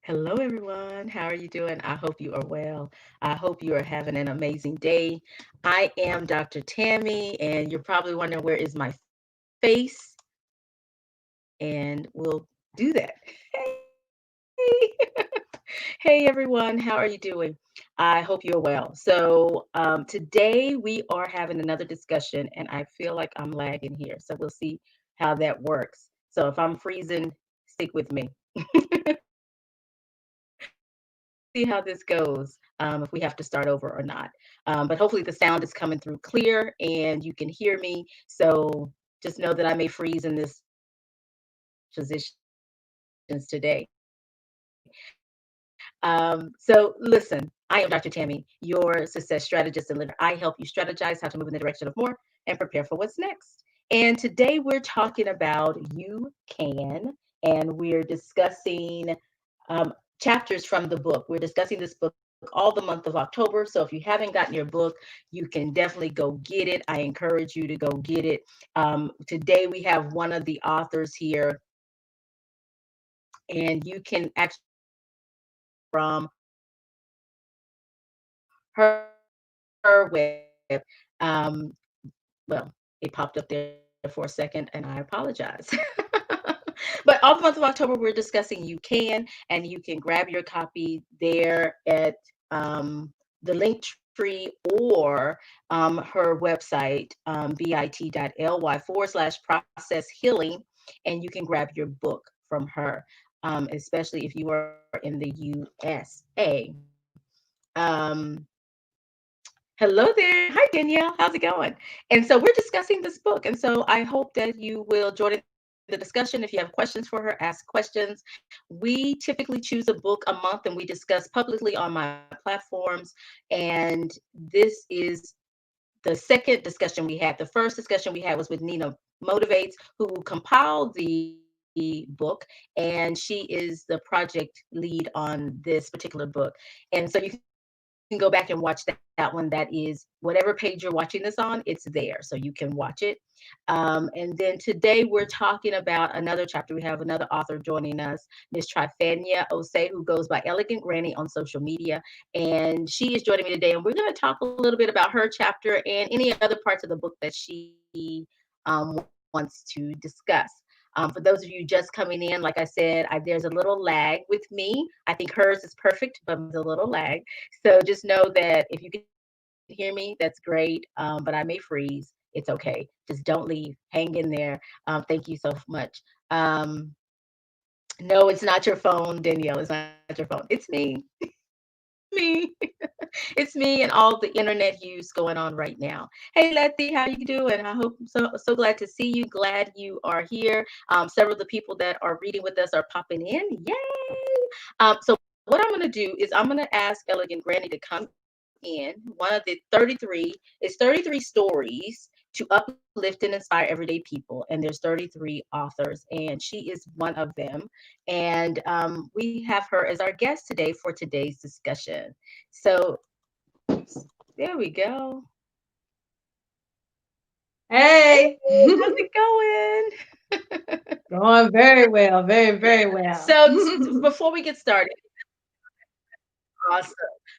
Hello, everyone. How are you doing? I hope you are well. I hope you are having an amazing day. I am Dr. Tammy, and you're probably wondering where is my face, and we'll do that. Hey, hey, everyone. How are you doing? I hope you're well. Today we are having another discussion, and I feel like I'm lagging here. So we'll see how that works. So if I'm freezing, stick with me. We'll see how this goes, if we have to start over or not. But hopefully the sound is coming through clear and you can hear me. So just know that I may freeze in this positions today. So listen, I am Dr. Tammy, your success strategist and leader. I help you strategize how to move in the direction of more and prepare for what's next. And today we're talking about You Can, and we're discussing um, chapters from the book. We're discussing this book all the month of October. So if you haven't gotten your book, you can definitely go get it. I encourage you to go get it. Today we have one of the authors here, and you can actually from her web. Well, it popped up there for a second, and I apologize. But all the month of October, we're discussing You Can, and you can grab your copy there at the link tree or her website, bit.ly/process healing, and you can grab your book from her, especially if you are in the USA. Um, Hello there. Hi, Danielle. How's it going? And so we're discussing this book. And so I hope that you will join in the discussion. If you have questions for her, ask questions. We typically choose a book a month and we discuss publicly on my platforms. And this is the second discussion we had. The first discussion we had was with Nina Motivates, who compiled the book, and she is the project lead on this particular book. And so you can go back and watch that one. That is whatever page you're watching this on, it's there, so you can watch it. And then today we're talking about another chapter. We have another author joining us, Miss Trifanya Osei, who goes by Elegant Granny on social media. And she is joining me today, and we're going to talk a little bit about her chapter and any other parts of the book that she wants to discuss. For those of you just coming in, like I said, there's a little lag with me. I think hers is perfect, but mine's a little lag. So just know that if you can hear me, that's great. But I may freeze. It's okay. Just don't leave. Hang in there. Thank you so much. No, it's not your phone, Danielle. It's not your phone. It's me. Me. It's me and all the internet use going on right now. Hey, Letty, how you doing? I hope so glad to see you. Glad you are here. Several of the people that are reading with us are popping in. Yay! So what I'm going to do is I'm going to ask Elegant Granny to come in. One of the 33 stories to uplift and inspire everyday people, and there's 33 authors, and she is one of them. And we have her as our guest today for today's discussion. So there we go. Hey, Hey, how's it going? going very well, very, very well. So before we get started, awesome.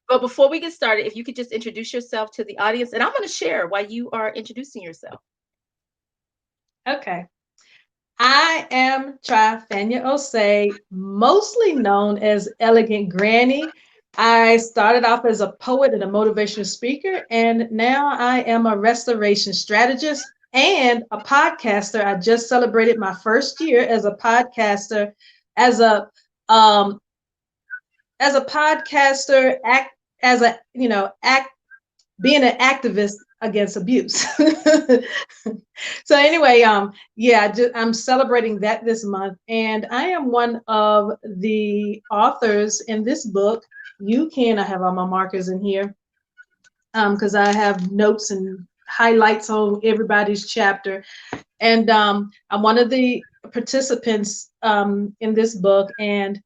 But before we get started, if you could just introduce yourself to the audience, and I'm going to share why you are introducing yourself. Okay. I am Trifanya Osei, mostly known as Elegant Granny. I started off as a poet and a motivational speaker, and now I am a restoration strategist and a podcaster. I just celebrated my first year as a podcaster, as a um, as a podcaster, act as a act being an activist against abuse. So anyway, yeah, I'm celebrating that this month, and I am one of the authors in this book. You can. I have all my markers in here because I have notes and highlights on everybody's chapter, and I'm one of the participants in this book, and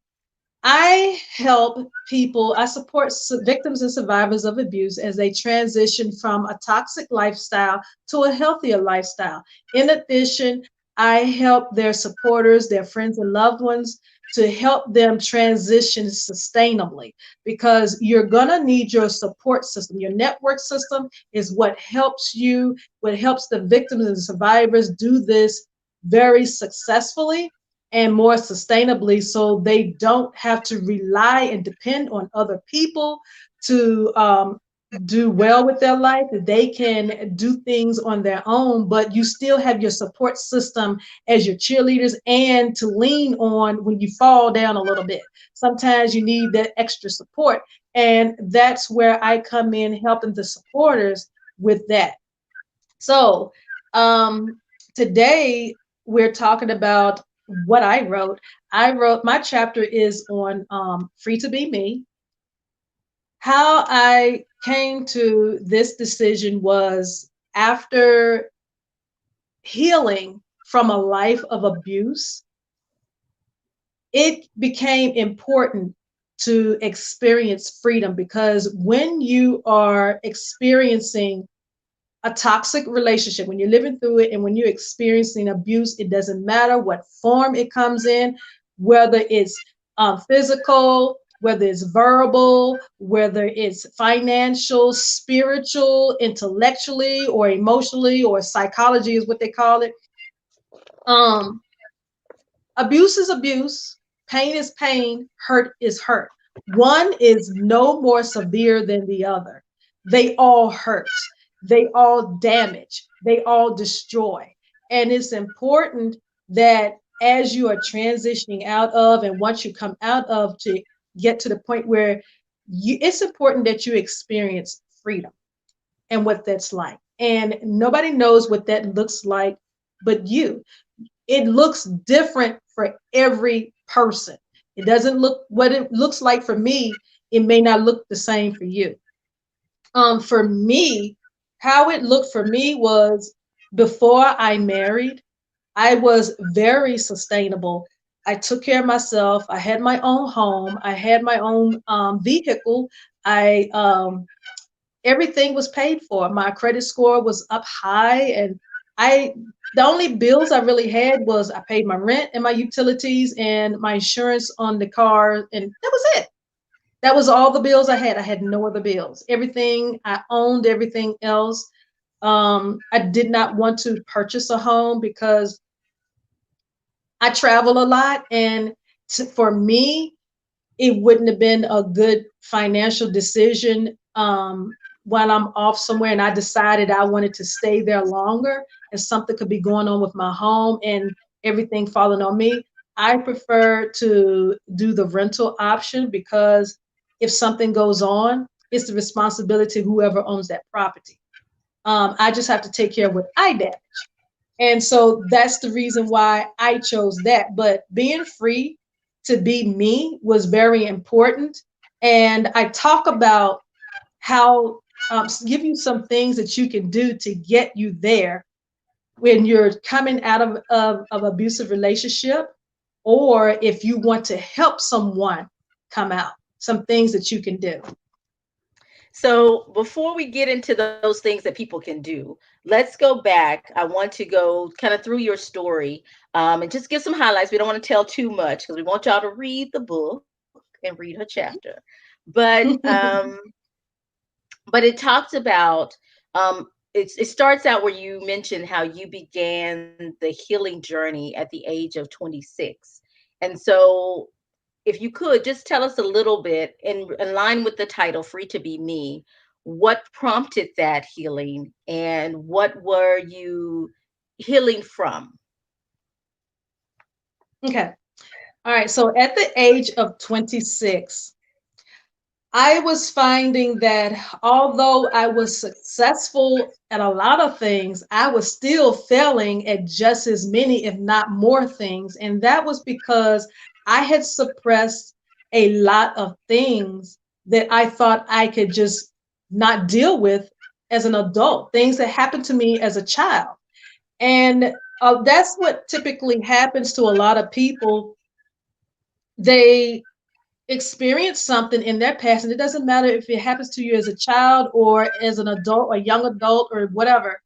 I help people, I support victims and survivors of abuse as they transition from a toxic lifestyle to a healthier lifestyle. In addition, I help their supporters, their friends, and loved ones to help them transition sustainably, because you're going to need your support system. Your network system is what helps you, what helps the victims and survivors do this very successfully and more sustainably, so they don't have to rely and depend on other people to do well with their life. They can do things on their own, but you still have your support system as your cheerleaders and to lean on when you fall down a little bit. Sometimes you need that extra support, and that's where I come in, helping the supporters with that. So today we're talking about what I wrote. I wrote, my chapter is on Free to Be Me. How I came to this decision was after healing from a life of abuse, it became important to experience freedom, because when you are experiencing a toxic relationship, when you're living through it and when you're experiencing abuse, it doesn't matter what form it comes in, whether it's physical, whether it's verbal, whether it's financial, spiritual, intellectually, or emotionally, or psychology is what they call it. Um, Abuse is abuse, pain is pain, hurt is hurt. One is no more severe than the other. They all hurt, they all damage, they all destroy. And it's important that as you are transitioning out of, and once you come out of, to get to the point where it's important that you experience freedom and what that's like. And nobody knows what that looks like but you. It looks different for every person. It doesn't look what it looks like for me. It may not look the same for you. For me, how it looked for me was before I married, I was very sustainable. I took care of myself. I had my own home. I had my own vehicle. I Everything was paid for. My credit score was up high, and I the only bills I really had was I paid my rent and my utilities and my insurance on the car, and that was it. That was all the bills I had. I had no other bills. Everything I owned, everything else. I did not want to purchase a home because I travel a lot, and for me, it wouldn't have been a good financial decision when I'm off somewhere and I decided I wanted to stay there longer and something could be going on with my home and everything falling on me. I prefer to do the rental option, because if something goes on, it's the responsibility of whoever owns that property. I just have to take care of what I damage. And so that's the reason why I chose that. But being free to be me was very important. And I talk about how, give you some things that you can do to get you there when you're coming out of abusive relationship, or if you want to help someone come out, some things that you can do. So before we get into those things that people can do, let's go back. I want to go kind of through your story, and just give some highlights. We don't want to tell too much because we want y'all to read the book and read her chapter. But but it talks about, it starts out where you mentioned how you began the healing journey at the age of 26. And so if you could just tell us a little bit in line with the title, Free to Be Me, what prompted that healing and what were you healing from? Okay. All right. So at the age of 26, I was finding that although I was successful at a lot of things, I was still failing at just as many, if not more things. And that was because I had suppressed a lot of things that I thought I could just not deal with as an adult, things that happened to me as a child. And that's what typically happens to a lot of people. They experience something in their past, and it doesn't matter if it happens to you as a child or as an adult or young adult or whatever.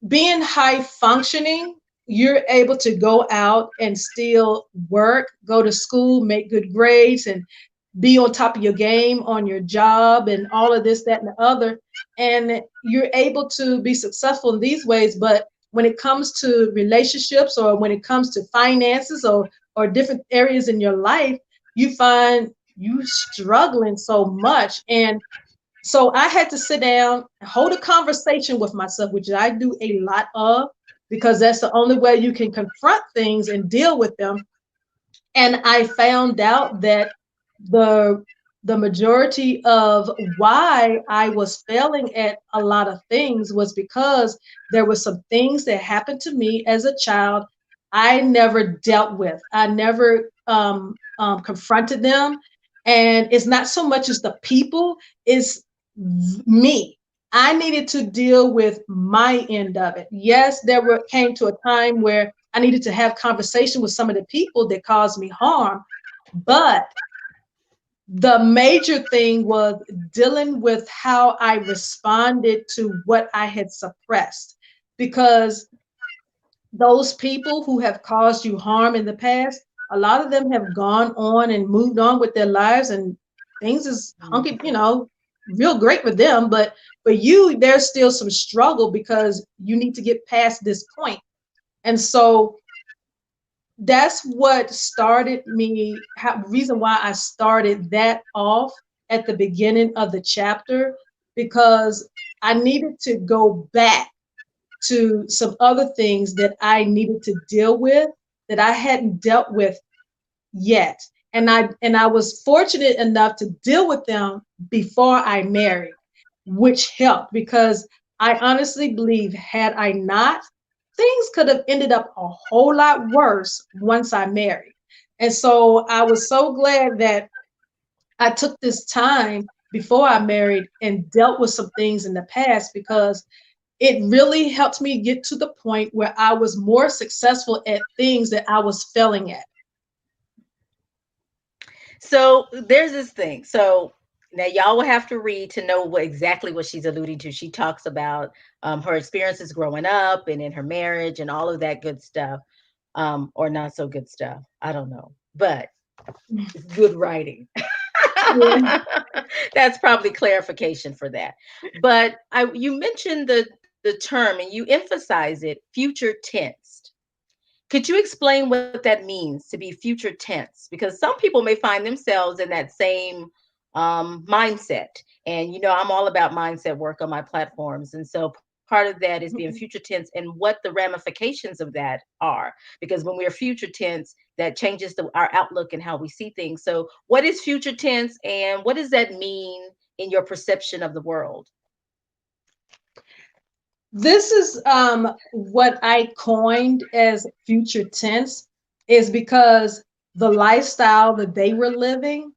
Being high functioning, you're able to go out and still work, go to school, make good grades, and be on top of your game on your job and all of this, that, and the other. And you're able to be successful in these ways. But when it comes to relationships, or when it comes to finances, or different areas in your life, you find you struggling so much. And so I had to sit down, hold a conversation with myself, which I do a lot of, because that's the only way you can confront things and deal with them. And I found out that the the majority of why I was failing at a lot of things was because there were some things that happened to me as a child I never dealt with. I never confronted them. And it's not so much as the people, it's me. I needed to deal with my end of it. Yes, came to a time where I needed to have conversation with some of the people that caused me harm, but the major thing was dealing with how I responded to what I had suppressed. Because those people who have caused you harm in the past, a lot of them have gone on and moved on with their lives, and things is hunky, real great with them. But for you, there's still some struggle because you need to get past this point. And so that's what started me, reason why I started that off at the beginning of the chapter, because I needed to go back to some other things that I needed to deal with that I hadn't dealt with yet. And I was fortunate enough to deal with them before I married, which helped, because I honestly believe had I not, things could have ended up a whole lot worse once I married. And so I was so glad that I took this time before I married and dealt with some things in the past, because it really helped me get to the point where I was more successful at things that I was failing at. So there's this thing. So now y'all will have to read to know exactly what she's alluding to. She talks about her experiences growing up and in her marriage and all of that good stuff, or not so good stuff. I don't know, but it's good writing. Yeah. That's probably clarification for that. But you mentioned the term and you emphasize it, future tense. Could you explain what that means to be future tense? Because some people may find themselves in that same mindset. And, I'm all about mindset work on my platforms. And so part of that is being future tense and what the ramifications of that are. Because when we're future tense, that changes our outlook and how we see things. So, what is future tense and what does that mean in your perception of the world? This is what I coined as future tense, is because the lifestyle that they were living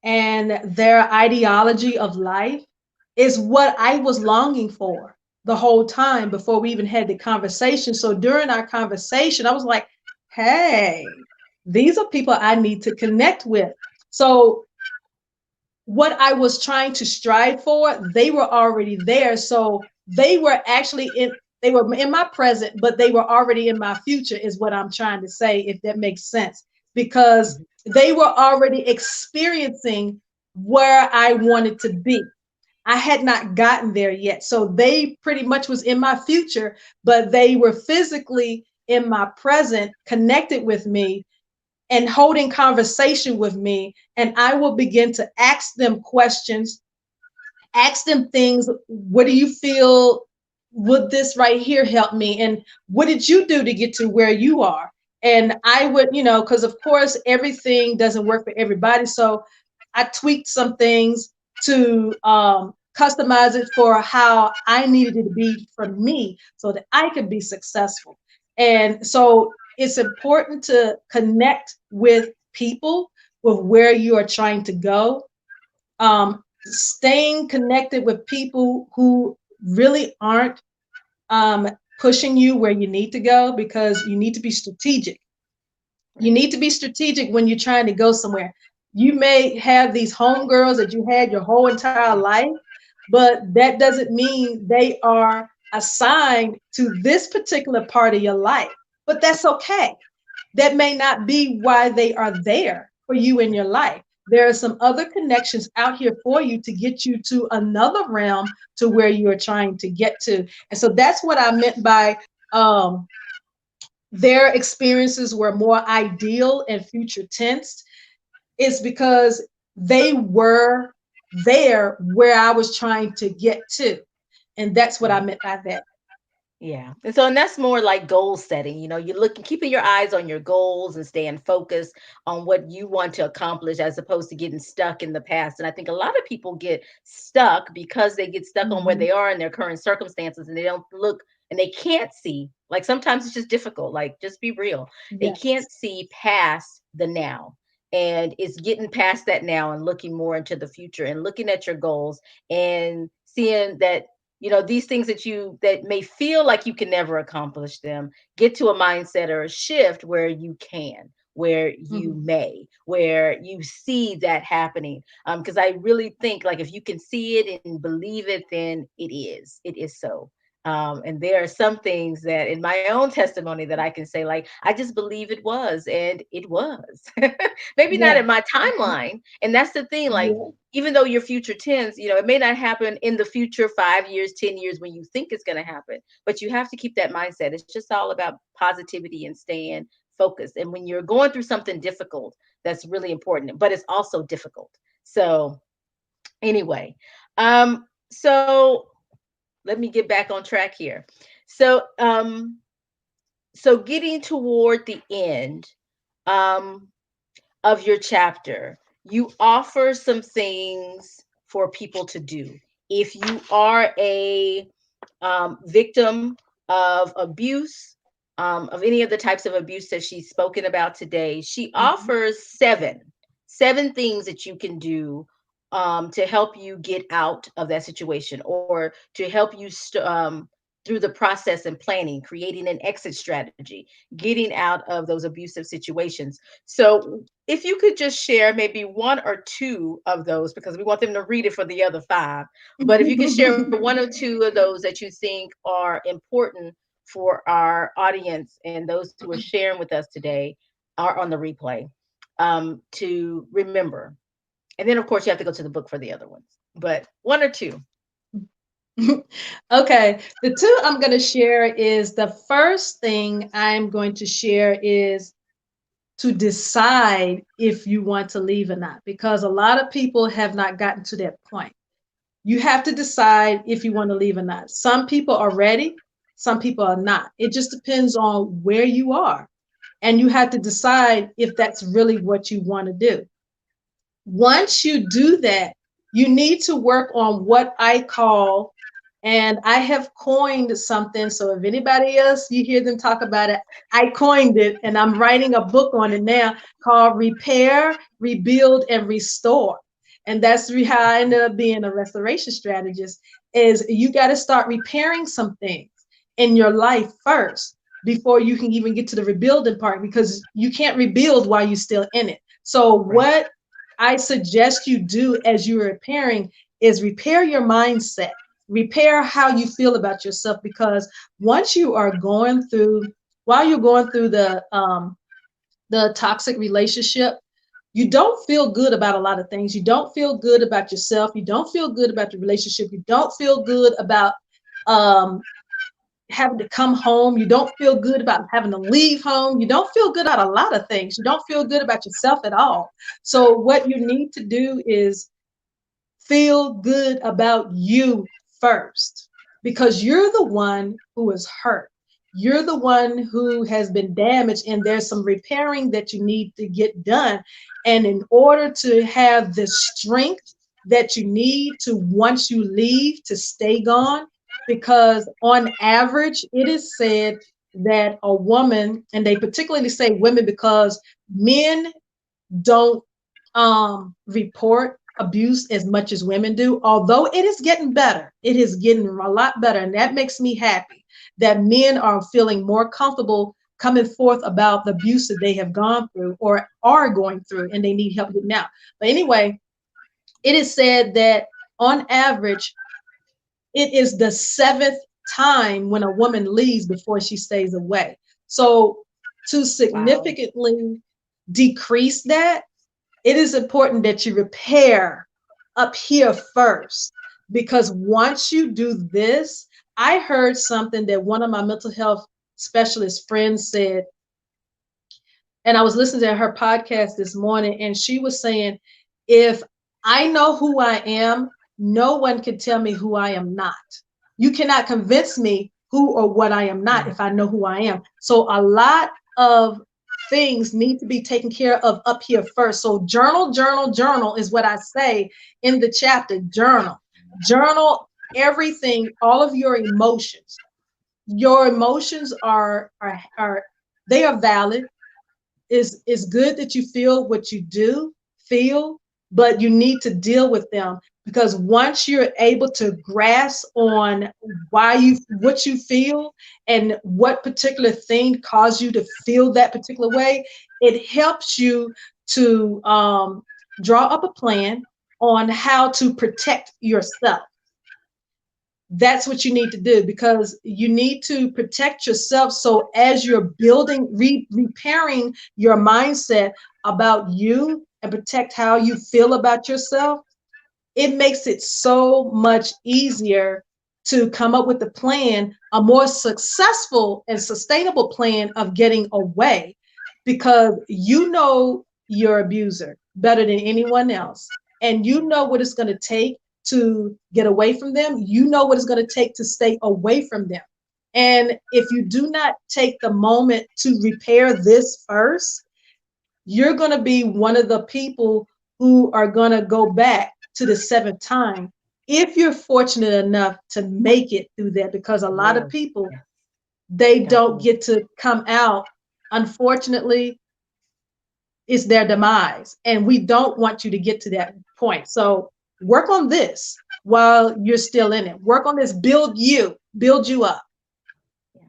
and their ideology of life is what I was longing for the whole time before we even had the conversation. So during our conversation, I was like, hey, these are people I need to connect with. So what I was trying to strive for, they were already there. So they were in my present, but they were already in my future, is what I'm trying to say, if that makes sense. Because they were already experiencing where I wanted to be. I had not gotten there yet. So they pretty much was in my future, but they were physically in my present, connected with me and holding conversation with me. And I will begin to ask them questions, ask them things. What do you feel? Would this right here help me? And what did you do to get to where you are? And I would, because of course everything doesn't work for everybody. So I tweaked some things to customize it for how I needed it to be for me so that I could be successful. And so it's important to connect with people with where you are trying to go. Staying connected with people who really aren't pushing you where you need to go, because you need to be strategic. You need to be strategic when you're trying to go somewhere. You may have these homegirls that you had your whole entire life, but that doesn't mean they are assigned to this particular part of your life. but that's okay. That may not be why they are there for you in your life. There are some other connections out here for you to get you to another realm to where you are trying to get to. And so that's what I meant by um, their experiences were more ideal and future tense, is because they were there where I was trying to get to. And that's what I Yeah. meant by that. Yeah. And that's more like goal setting. You're looking, keeping your eyes on your goals and staying focused on what you want to accomplish as opposed to getting stuck in the past. And I think a lot of people get stuck because they get stuck on where Mhm. they are in their current circumstances and they don't look and they can't see. Like sometimes it's just difficult. Like just be real. They Yes. can't see past the now. And it's getting past that now and looking more into the future and looking at your goals and seeing that these things that may feel like you can never accomplish them, get to a mindset or a shift where you can, where you Mhm. may, where you see that happening. Because I really think like if you can see it and believe it, then it is so. And there are some things that in my own testimony that I can say, like, I just believe it was, and it was. Maybe not Yeah. in my Mhm. timeline. And that's the thing, like, Yeah. even though your future tends, it may not happen in the future 5 years, 10 years when you think it's going to happen, but you have to keep that mindset. It's just all about positivity and staying focused. And when you're going through something difficult, that's really important, but it's also difficult. So, anyway, so let me get back on track here. So, getting toward the end, um, of your chapter, you offer some things for people to do. If you are a victim of abuse, of any of the types of abuse that she's spoken about today, she Mhm. offers seven things that you can do to help you get out of that situation or to help you through the process and planning, creating an exit strategy, getting out of those abusive situations. So, if you could just share maybe one or two of those, because we want them to read it for the other five, but if you could share one or two of those that you think are important for our audience and those who are sharing with us today are on the replay, to remember. And then, of course, you have to go to the book for the other ones, but one or two. Okay, the two I'm going to share is the first thing I'm going to share is to decide if you want to leave or not, because a lot of people have not gotten to that point. You have to decide if you want to leave or not. Some people are ready, some people are not. It just depends on where you are. And you have to decide if that's really what you want to do. Once you do that, you need to work on what I call, and I have coined something. So if anybody else, you hear them talk about it, I coined it and I'm writing a book on it now called Repair, Rebuild, and Restore. And that's how I ended up being a restoration strategist, is you got to start repairing some things in your life first before you can even get to the rebuilding part, because you can't rebuild while you're still in it. So Right. what I suggest you do as you're repairing is repair your mindset, repair how you feel about yourself. Because once you are going through, while you're going through the toxic relationship, you don't feel good about a lot of things. You don't feel good about yourself. You don't feel good about the relationship. You don't feel good about um, having to come home. You don't feel good about having to leave home. You don't feel good about a lot of things. You don't feel good about yourself at all. So what you need to do is feel good about you first, because you're the one who is hurt. You're the one who has been damaged, and there's some repairing that you need to get done. And in order to have the strength that you need to, once you leave, to stay gone, because on average, it is said that a woman, and they particularly say women because men don't report abuse as much as women do, although it is getting better. It is getting a lot better. And that makes me happy that men are feeling more comfortable coming forth about the abuse that they have gone through or are going through, and they need help getting out. But anyway, it is said that on average, it is the seventh time when a woman leaves before she stays away. So to Wow. significantly decrease that, it is important that you repair up here first. Because once you do this, I heard something that one of my mental health specialist friends said, and I was listening to her podcast this morning, and she was saying, if I know who I am, no one can tell me who I am not. You cannot convince me who or what I am not if I know who I am. So a lot of things need to be taken care of up here first. So journal, journal, journal is what I say in the chapter. Journal, journal everything, all of your emotions. Your emotions are they are valid. It's good that you feel what you do feel, but you need to deal with them, because once you're able to grasp on why you what you feel and what particular thing caused you to feel that particular way, it helps you to draw up a plan on how to protect yourself. That's what you need to do, because you need to protect yourself. So as you're building, repairing your mindset about you and protect how you feel about yourself, it makes it so much easier to come up with a plan, a more successful and sustainable plan of getting away, because you know your abuser better than anyone else. And you know what it's going to take to get away from them. You know what it's going to take to stay away from them. And if you do not take the moment to repair this first, you're going to be one of the people who are going to go back to the seventh time, if you're fortunate enough to make it through that, because a lot of Yes. people, Yes. they don't Definitely. get to come out. Unfortunately, it's their demise, and we don't want you to get to that point. So work on this while you're still in it. Work on this, build you up. Yeah.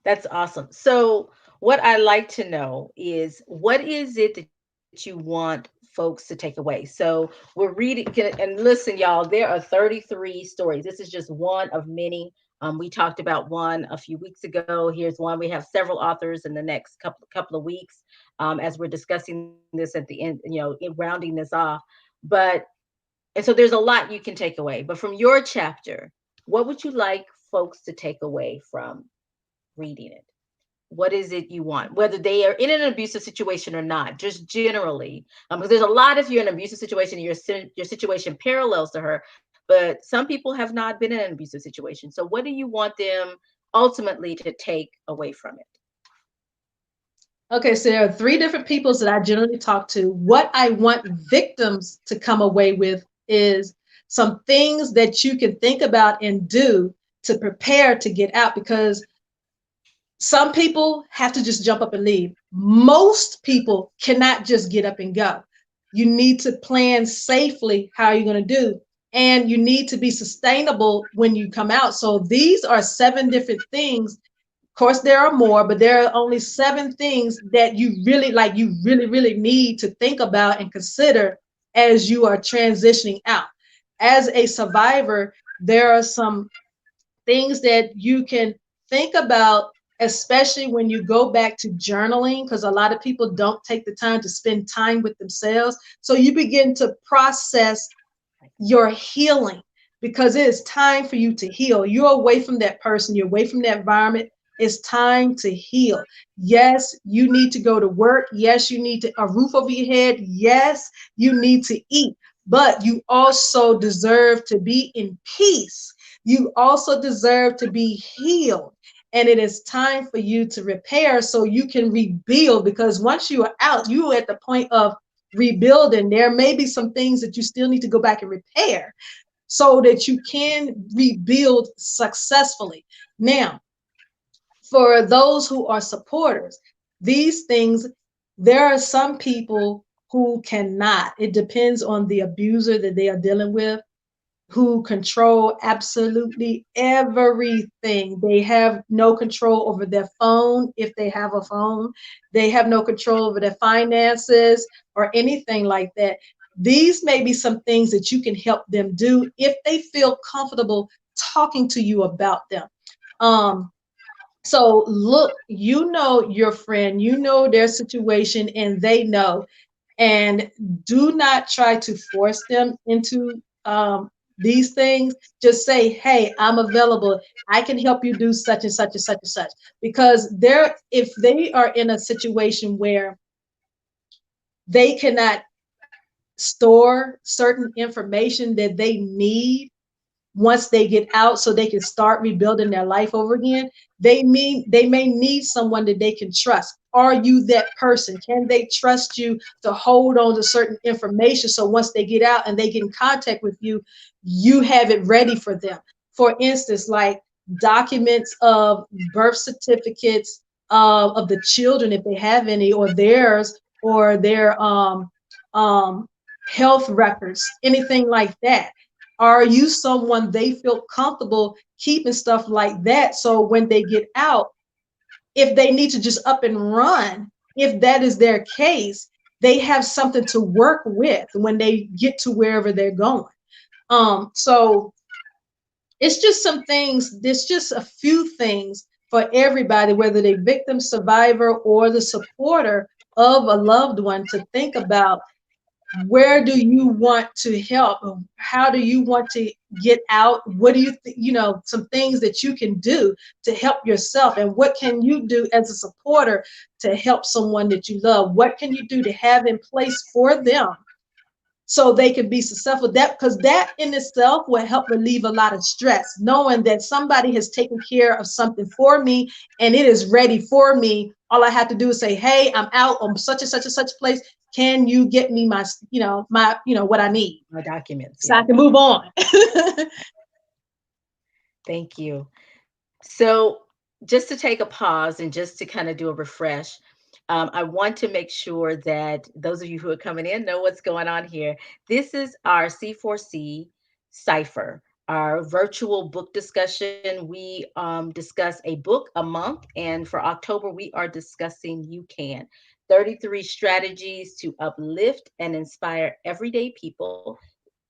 That's awesome. So, what I like to know is what is it that you want folks to take away? So, we're reading, and listen, y'all, there are 33 stories. This is just one of many. We talked about one a few weeks ago. Here's one. We have several authors in the next couple of weeks, as we're discussing this at the end, rounding this off. But and so there's a lot you can take away. But from your chapter, what would you like folks to take away from reading it? What is it you want, whether they are in an abusive situation or not, just generally, because there's a lot, if you're in an abusive situation, your situation parallels to her, but some people have not been in an abusive situation. So what do you want them ultimately to take away from it? Okay, so there are three different peoples that I generally talk to. What I want victims to come away with is some things that you can think about and do to prepare to get out, because some people have to just jump up and leave. Most people cannot just get up and go. You need to plan safely how you're going to do, and you need to be sustainable when you come out. So these are 7 different things. Of course, there are more, but there are only 7 things that you really, really need to think about and consider as you are transitioning out. As a survivor, there are some things that you can think about, especially when you go back to journaling, because a lot of people don't take the time to spend time with themselves. So you begin to process your healing, because it is time for you to heal. You're away from that person, you're away from that environment. It's time to heal. Yes, you need to go to work. Yes, you need a roof over your head. Yes, you need to eat, but you also deserve to be in peace. You also deserve to be healed. And it is time for you to repair so you can rebuild, because once you are out, you are at the point of rebuilding. There may be some things that you still need to go back and repair so that you can rebuild successfully. Now, for those who are supporters, these things, there are some people who cannot. It depends on the abuser that they are dealing with, who control absolutely everything. They have no control over their phone if they have a phone. They have no control over their finances or anything like that. These may be some things that you can help them do if they feel comfortable talking to you about them. Um, So look, you know your friend, you know their situation, and they know. And do not try to force them into these things. Just say, hey, I'm available. I can help you do such and such and such and such. Because if they are in a situation where they cannot store certain information that they need once they get out so they can start rebuilding their life over again, they may need someone that they can trust. Are you that person? Can they trust you to hold on to certain information so once they get out and they get in contact with you, you have it ready for them? For instance, like documents of birth certificates of the children if they have any, or theirs, or their um health records, anything like that. Are you someone they feel comfortable keeping stuff like that? So when they get out, if they need to just up and run, if that is their case, they have something to work with when they get to wherever they're going. So it's just some things, there's just a few things for everybody, whether they victim, survivor, or the supporter of a loved one, to think about. Where do you want to help? How do you want to get out? What do you know, some things that you can do to help yourself, and what can you do as a supporter to help someone that you love? What can you do to have in place for them so they can be successful? That, because that in itself will help relieve a lot of stress, knowing that somebody has taken care of something for me and it is ready for me. All I have to do is say, hey, I'm out on such and such and such place. Can you get me my, what I need My documents. so Yeah. I can move on? Thank you. So, just to take a pause and just to kind of do a refresh, I want to make sure that those of you who are coming in know what's going on here. This is our C4C Cypher, our virtual book discussion. We discuss a book a month, and for October, we are discussing YouCan 33 strategies to uplift and inspire everyday people.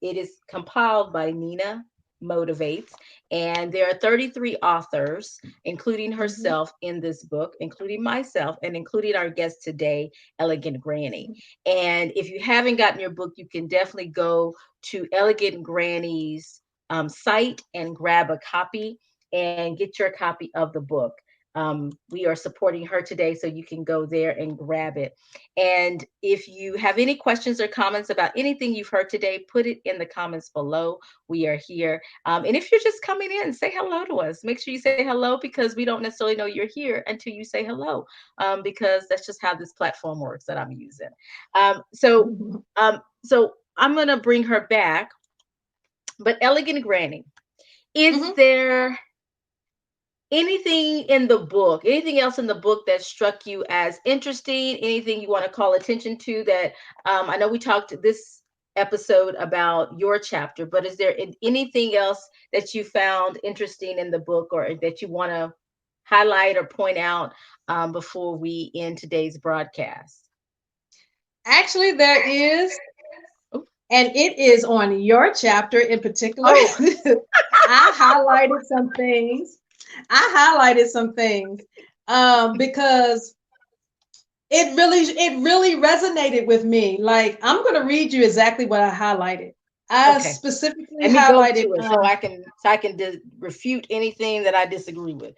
It is compiled by Nina Motivates, and there are 33 authors, including Mhm. herself, in this book, including myself, and including our guest today, Elegant Granny. And if you haven't gotten your book, you can definitely go to Elegant Granny's site and grab a copy and get your copy of the book. We are supporting her today, so you can go there and grab it. And if you have any questions or comments about anything you've heard today, put it in the comments below. We are here. And if you're just coming in, say hello to us. Make sure you say hello, because we don't necessarily know you're here until you say hello, because that's just how this platform works that I'm using. So I'm going to bring her back. But Elegant Granny, is Mhm. there anything in the book, anything else in the book that struck you as interesting, anything you want to call attention to that, I know we talked this episode about your chapter, but is there anything else that you found interesting in the book, or that you want to highlight or point out, before we end today's broadcast? Actually, there is, Oh, and it is on your chapter in particular. oh, I highlighted some things. Because it really resonated with me. Like, I'm going to read you exactly what I highlighted. I okay. specifically Let me go highlighted to it so I can refute anything that I disagree with.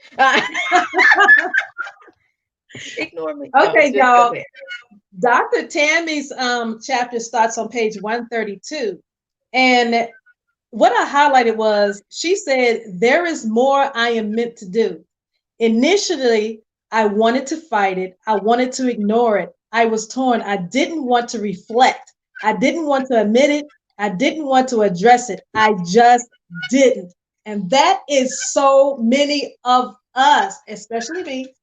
Ignore me. No, okay, just go y'all. ahead. Dr. Tammy's chapter starts on page 132. And what I highlighted was, she said, there is more I am meant to do. Initially, I wanted to fight it. I wanted to ignore it. I was torn. I didn't want to reflect. I didn't want to admit it. I didn't want to address it. I just didn't. And that is so many of us, especially me.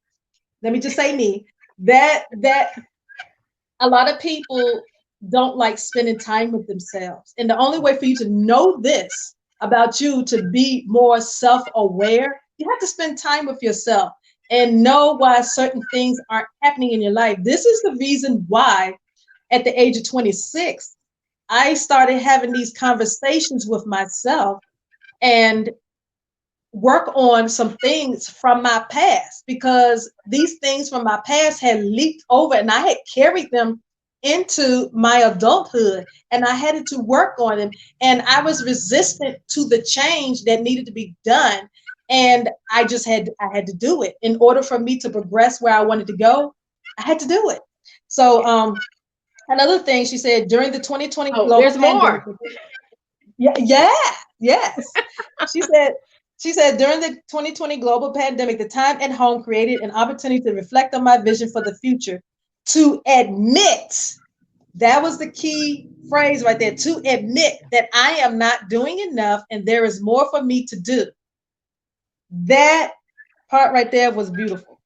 Let me just say me. That a lot of people don't like spending time with themselves. And the only way for you to know this about you, to be more self aware, you have to spend time with yourself and know why certain things aren't happening in your life. This is the reason why, at the age of 26, I started having these conversations with myself. And work on some things from my past, because these things from my past had leaked over and I had carried them into my adulthood, and I had to work on them, and I was resistant to the change that needed to be done, and I had to do it in order for me to progress where I wanted to go. I had to do it. So another thing she said, during the 2020 Oh, global there's pandemic. more. Yeah, yeah, yes. She said, during the 2020 global pandemic, the time at home created an opportunity to reflect on my vision for the future, to admit, that was the key phrase right there, to admit that I am not doing enough and there is more for me to do. That part right there was beautiful.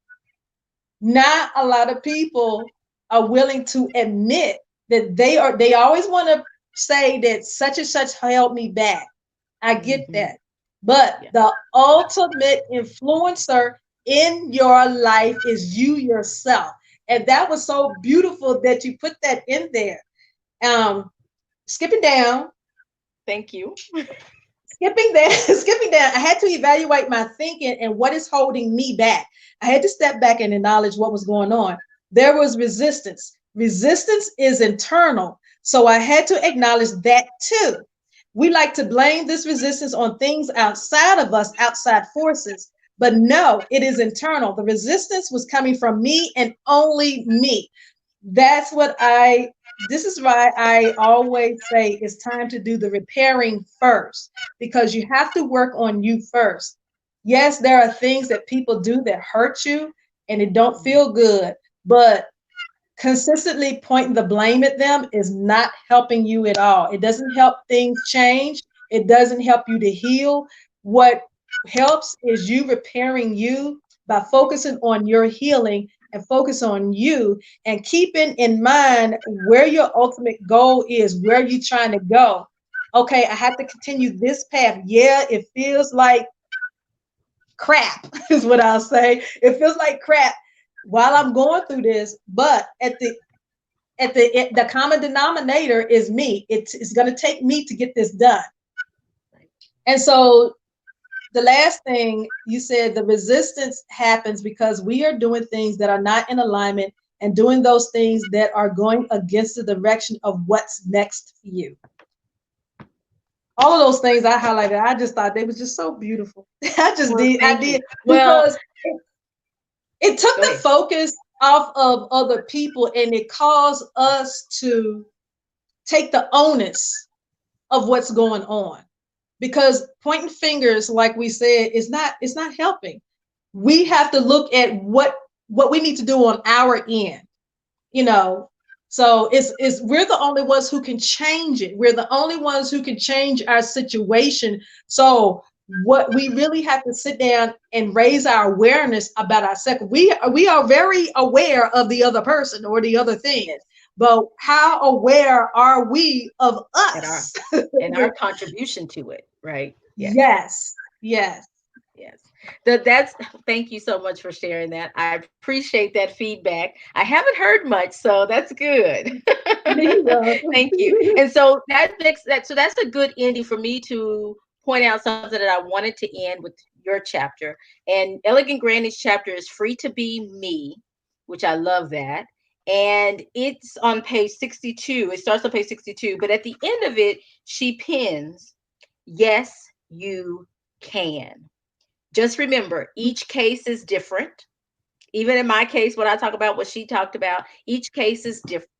Not a lot of people are willing to admit that they always want to say that such and such held me back. I get Hmm. that. But Yeah. the ultimate influencer in your life is you yourself. And that was so beautiful that you put that in there. Um, skipping down, Thank you. skipping down, skipping down, I had to evaluate my thinking and what is holding me back. I had to step back and acknowledge what was going on. There was resistance. Resistance is internal. So I had to acknowledge that too. We like to blame this resistance on things outside of us, outside forces. But no, it is internal. The resistance was coming from me and only me. That's what I, this is why I always say it's time to do the repairing first, because you have to work on you first. Yes, there are things that people do that hurt you and it don't feel good, but consistently pointing the blame at them is not helping you at all. It doesn't help things change. It doesn't help you to heal. What helps is you repairing you by focusing on your healing and focus on you and keeping in mind where your ultimate goal is, where you're trying to go. Okay, I have to continue this path. Yeah, it feels like crap, is what I'll say. It feels like crap while I'm going through this, but the common denominator is me. It's going to take me to get this done. And so the last thing you said, the resistance happens because we are doing things that are not in alignment and doing those things that are going against the direction of what's next for you. All of those things I highlighted, I just thought they was just so beautiful. Well, I thank you. did, Well, because it took go the ahead. focus off of other people and it caused us to take the onus of what's going on, because pointing fingers, like we said, is not, it's not helping. We have to look at what we need to do on our end, you know. So it's we're the only ones who can change it. We're the only ones who can change our situation. So what we really have to sit down and raise our awareness about ourselves. We are very aware of the other person or the other thing, Yes. but how aware are we of And our us? and our contribution to it, right? Yes. Yes, yes. Yes. That's thank you so much for sharing that. I appreciate that feedback. I haven't heard much, so that's good. You know. Thank you. And so that makes that so that's a good ending for me to point out something that I wanted to end with your chapter. And Elegant Granny's chapter is Free to Be Me, which I love that. And it's on page 62. It starts on page 62, but at the end of it, she pins, yes, you can. Just remember, each case is different. Even in my case, what I talk about, what she talked about, each case is different.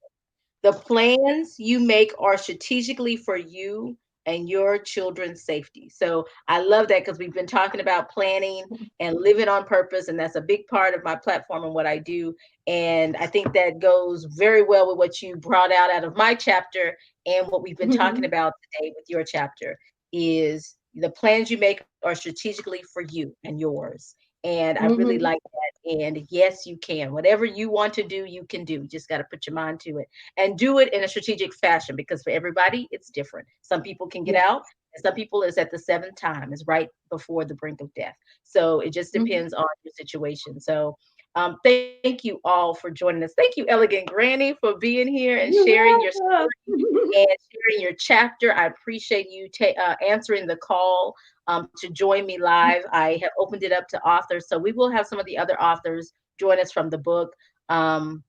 The plans you make are strategically for you and your children's safety. So I love that because we've been talking about planning and living on purpose, and that's a big part of my platform and what I do. And I think that goes very well with what you brought out of my chapter and what we've been talking about today with your chapter is the plans you make are strategically for you and yours. And I really like Mhm. that. And yes, you can. Whatever you want to do, you can do. You just got to put your mind to it and do it in a strategic fashion because for everybody, it's different. Some people can get Yeah. out, and some people is at the seventh time, is right before the brink of death. So it just Mhm. depends on your situation. So Thank you all for joining us. Thank you, Elegant Granny, for being here and You're sharing your welcome. story and sharing your chapter. I appreciate you answering the call to join me live. I have opened it up to authors, so we will have some of the other authors join us from the book.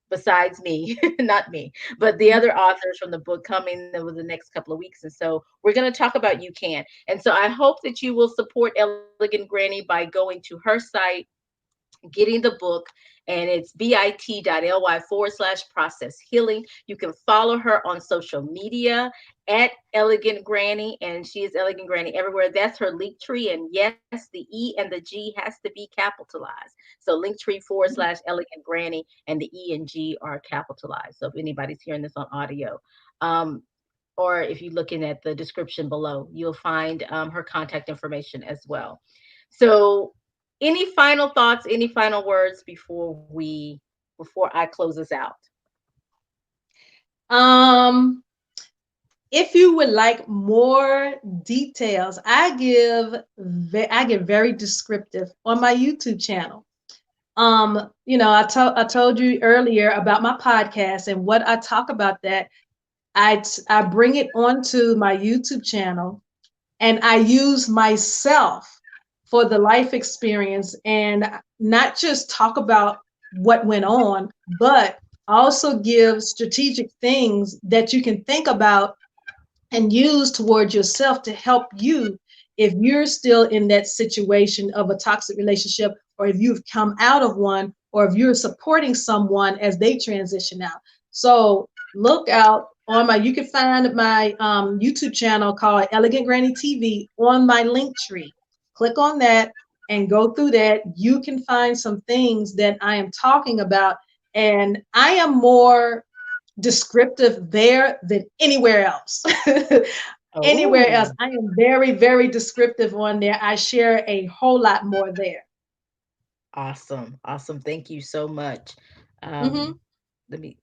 Besides me, not me, but the other authors from the book coming over the next couple of weeks. And so we're going to talk about YouCan. And so I hope that you will support Elegant Granny by going to her site, getting the book, and it's bit.ly/process healing. You can follow her on social media at Elegant Granny, and she is Elegant Granny everywhere. That's her link tree. And yes, the E and the G has to be capitalized. So linktree/Elegant Granny, and the E and G are capitalized. So if anybody's hearing this on audio, um, or if you're looking at the description below, you'll find her contact information as well. So, any final thoughts? Any final words before I close us out? Um, if you would like more details, I get very descriptive on my YouTube channel. I told you earlier about my podcast and what I talk about that. I bring it onto my YouTube channel and I use myself for the life experience and not just talk about what went on, but also give strategic things that you can think about and use towards yourself to help you if you're still in that situation of a toxic relationship, or if you've come out of one, or if you're supporting someone as they transition out. So look out on you can find my YouTube channel called Elegant Granny TV on my link tree. Click on that and go through that. You can find some things that I am talking about, and I am more descriptive there than anywhere else. Anywhere else, Oh, I am very, very descriptive on there. I share a whole lot more there. awesome. Awesome. Thank you so much. Hmm. Um, let me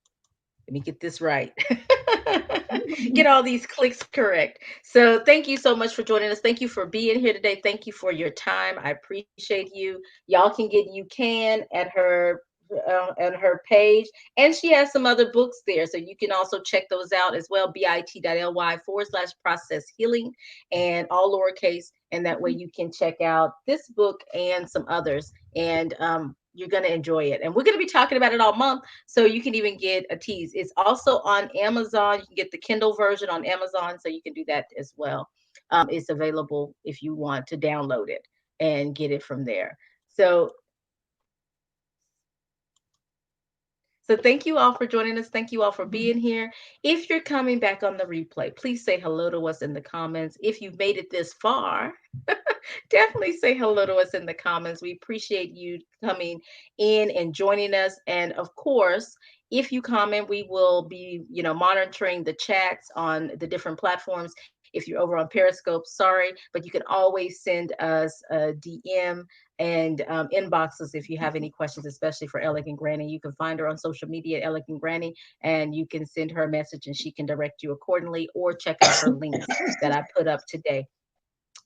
let me get this right. Get all these clicks correct. So thank you so much for joining us. Thank you for being here today. Thank you for your time. I appreciate you. Y'all can get You Can at her page, and she has some other books there, so you can also check those out as well. bit.ly/process healing, and all lowercase, and that way you can check out this book and some others, and you're going to enjoy it. And we're going to be talking about it all month, so you can even get a tease. It's also on Amazon. You can get the Kindle version on Amazon, so you can do that as well. It's available if you want to download it and get it from there. So So thank you all for joining us. Thank you all for being here. If you're coming back on the replay, please say hello to us in the comments. If you've made it this far, definitely say hello to us in the comments. We appreciate you coming in and joining us. And of course, if you comment, we will be, monitoring the chats on the different platforms. If you're over on Periscope, sorry, but you can always send us a DM and inboxes if you have any questions, especially for Elegant Granny. You can find her on social media at Elegant Granny, and you can send her a message and she can direct you accordingly, or check out her links that I put up today.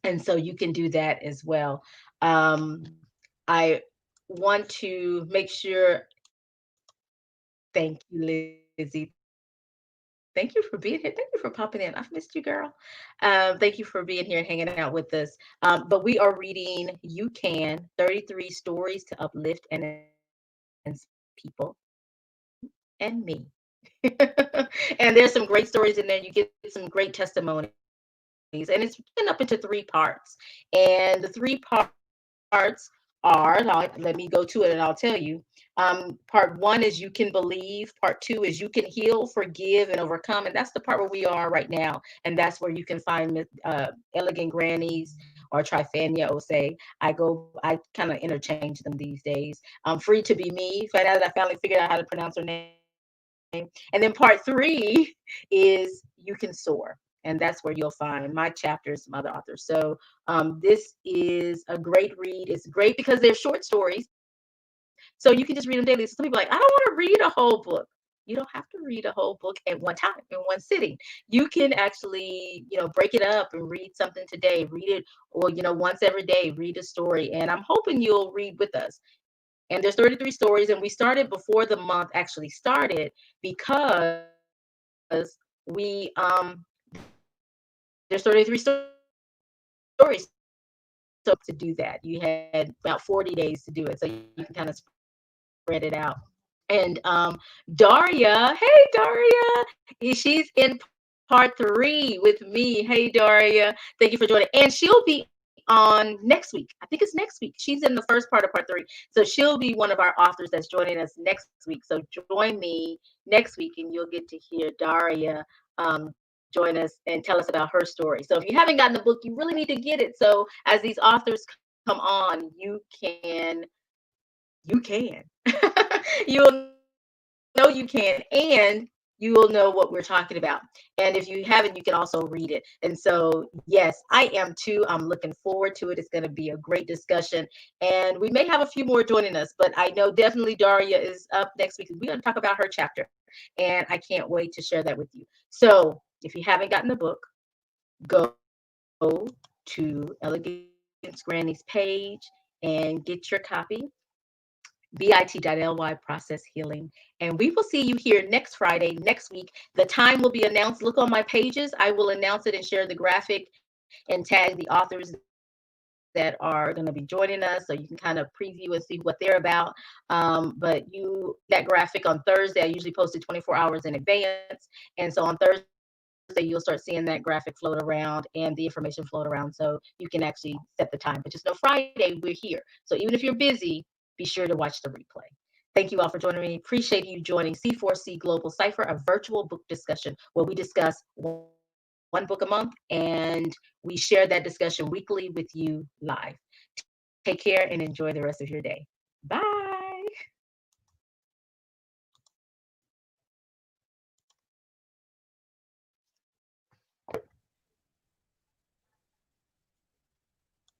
And so you can do that as well. I want to make sure. Thank you, Lizzie. Thank you for being here. Thank you for popping in. I've missed you, girl. Thank you for being here and hanging out with us. But we are reading You Can 33 Stories to Uplift and Inspire You and Me. And there's some great stories in there. You get some great testimonies, and it's broken up into three parts. And the three parts are, let me go to it and I'll tell you. Part one is You Can Believe. Part two is You Can Heal, Forgive, and Overcome. And that's the part where we are right now. And that's where you can find Elegant Grannies or Trifanya Osei. I kind of interchange them these days. Free to be me. Find out that I finally figured out how to pronounce her name. And then part three is You Can Soar. And that's where you'll find my chapters, some other authors. So this is a great read. It's great because they're short stories. So you can just read them daily. So some people are like, I don't want to read a whole book. You don't have to read a whole book at one time, in one sitting. You can actually, break it up and read something today, read it, or, once every day, read a story. And I'm hoping you'll read with us. And there's 33 stories, and we started before the month actually started because we there's 33 stories. So to do that, you had about 40 days to do it, so you can kind of spread it out. And Daria, hey Daria, she's in part three with me. Hey Daria, thank you for joining. And she'll be on next week. I think it's next week. She's in the first part of part three. So she'll be one of our authors that's joining us next week. So join me next week and you'll get to hear Daria join us and tell us about her story. So if you haven't gotten the book, you really need to get it. So as these authors come on, you can you'll know you can, and you will know what we're talking about. And if you haven't, you can also read it. And so, yes, I am too. I'm looking forward to it. It's going to be a great discussion. And we may have a few more joining us, but I know definitely Daria is up next week. We're going to talk about her chapter. And I can't wait to share that with you. So if you haven't gotten the book, go to Elegance Granny's page and get your copy. bit.ly process healing. And we will see you here next Friday, next week. The time will be announced. Look on my pages. I will announce it and share the graphic and tag the authors that are going to be joining us so you can kind of preview and see what they're about. But that graphic on Thursday, I usually post it 24 hours in advance. And so on Thursday, you'll start seeing that graphic float around and the information float around. So you can actually set the time. But just know Friday, we're here. So even if you're busy, be sure to watch the replay. Thank you all for joining me. Appreciate you joining C4C Global Cypher, a virtual book discussion where we discuss one book a month and we share that discussion weekly with you live. Take care and enjoy the rest of your day. Bye.